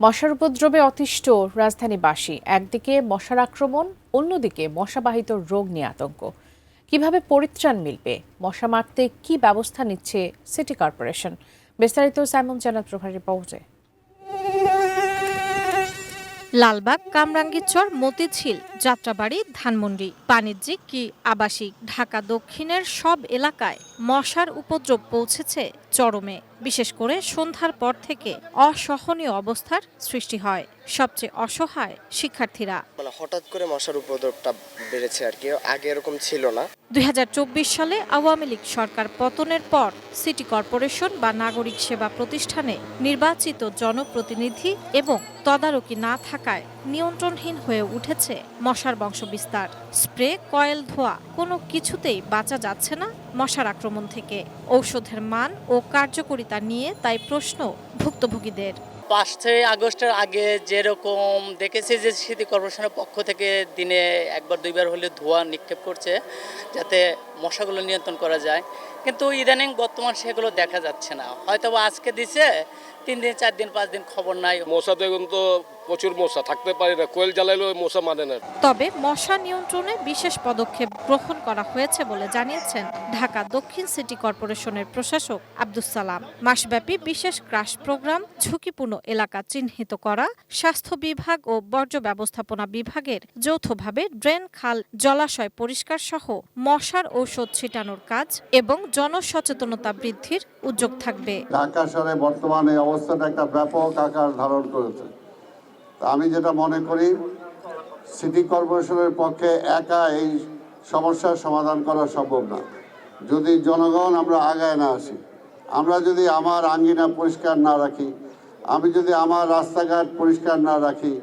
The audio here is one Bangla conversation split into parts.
মশার উপদ্রবে অতিষ্ঠ রাজধানীবাসী। একদিকে মশার আক্রমণ, অন্যদিকে মশাবাহিত রোগ নিয়ে আতঙ্ক। কিভাবে পরিত্রাণ মিলবে? মশা মারতে কি ব্যবস্থা নিচ্ছে সিটি কর্পোরেশন? বিস্তারিত সাইমন জান্নাত প্রভার রিপোর্টে। লালবাগ, কামরাঙ্গীরচর, মতিঝিল, যাত্রাবাড়ি, ধানমন্ডি, বাণিজ্যিক কি আবাসিক, ঢাকা দক্ষিণের সব এলাকায় মশার উপদ্রব পৌঁছেছে চরমে। বিশেষ করে সন্ধ্যার পর থেকে অসহনীয় অবস্থার সৃষ্টি হয়। সবচেয়ে অসহায় শিক্ষার্থীরা। হঠাৎ করে মশার উপদ্রবটা বেড়েছে আর কি, আগে এরকম ছিল না। 2024 সালে আওয়ামী লীগ সরকার পতনের পর সিটি কর্পোরেশন বা নাগরিক সেবা প্রতিষ্ঠানে নির্বাচিত জনপ্রতিনিধি এবং তদারকি না থাকায় নিয়ন্ত্রণহীন হয়ে উঠেছে মশার বংশবিস্তার। স্প্রে, কয়েল, ধোয়া কোনো কিছুতেই বাঁচা যাচ্ছে না মশার আক্রমণ থেকে। ঔষধের মান ও কার্যকারিতা নিয়ে তাই প্রশ্ন ভুক্তভোগীদের। 5 আগস্টের আগে যেরকম দেখেছি যে সিটি কর্পোরেশনের পক্ষ থেকে দিনে একবার দুইবার হলে ধোঁয়া নিক্ষেপ করছে যাতে মশাগুলো নিয়ন্ত্রণ করা যায়, কিন্তু ইদানিং বর্তমান সেগুলো দেখা যাচ্ছে না। হয়তো আজকে দিছে, 3 দিন 4 দিন 5 দিন খবর নাই। মশা দেখুন তো প্রচুর মশা, থাকতে পারি না, কোয়েল জ্বালাইলেও মশা মানে না। তবে মশা নিয়ন্ত্রণে বিশেষ পদক্ষেপ গ্রহণ করা হয়েছে বলে জানিয়েছেন ঢাকা দক্ষিণ সিটি কর্পোরেশনের প্রশাসক আব্দুস সালাম। মাসব্যাপী বিশেষ ক্রাশ প্রোগ্রাম, ঝুঁকিপূর্ণ এলাকা চিহ্নিত করা, স্বাস্থ্য বিভাগ ও বর্জ্য ব্যবস্থাপনা বিভাগের যৌথভাবে ড্রেন, খাল, জলাশয় পরিষ্কার সহ মশার ঔষধ ছিটানোর কাজ এবং জনসচেতনতা বৃদ্ধির উদ্যোগ থাকবে। ঢাকা শহরে বর্তমানে অবস্থাটা একটা ব্যাপক আকার ধারণ করেছে। আমি যেটা মনে করি, সিটি কর্পোরেশনের পক্ষে একা এই সমস্যার সমাধান করা সম্ভব না। যদি জনগণ আমরা আগায় না আসি, আমরা যদি আমার আঙ্গিনা পরিষ্কার না রাখি, আমি যদি আমার রাস্তাঘাট পরিষ্কার না রাখি,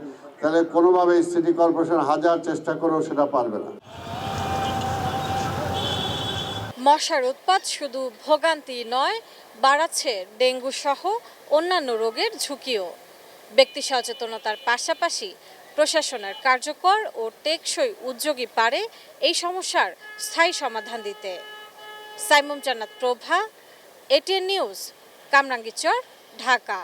তাহলে কোনোভাবেই সিটি কর্পোরেশন হাজার চেষ্টা করেও সেটা পারবে না। মশার উৎপাত শুধু ভোগান্তি নয়, বাড়াচ্ছে ডেঙ্গু সহ অন্যান্য রোগের ঝুঁকিও। ব্যক্তি সচেতনতার পাশাপাশি প্রশাসনের কার্যকর ও টেকসই উদ্যোগই পারে এই সমস্যার স্থায়ী সমাধান দিতে। সাইমন জান্নাত প্রভা, এটিএন নিউজ, কামরাঙ্গীরচর, ঢাকা।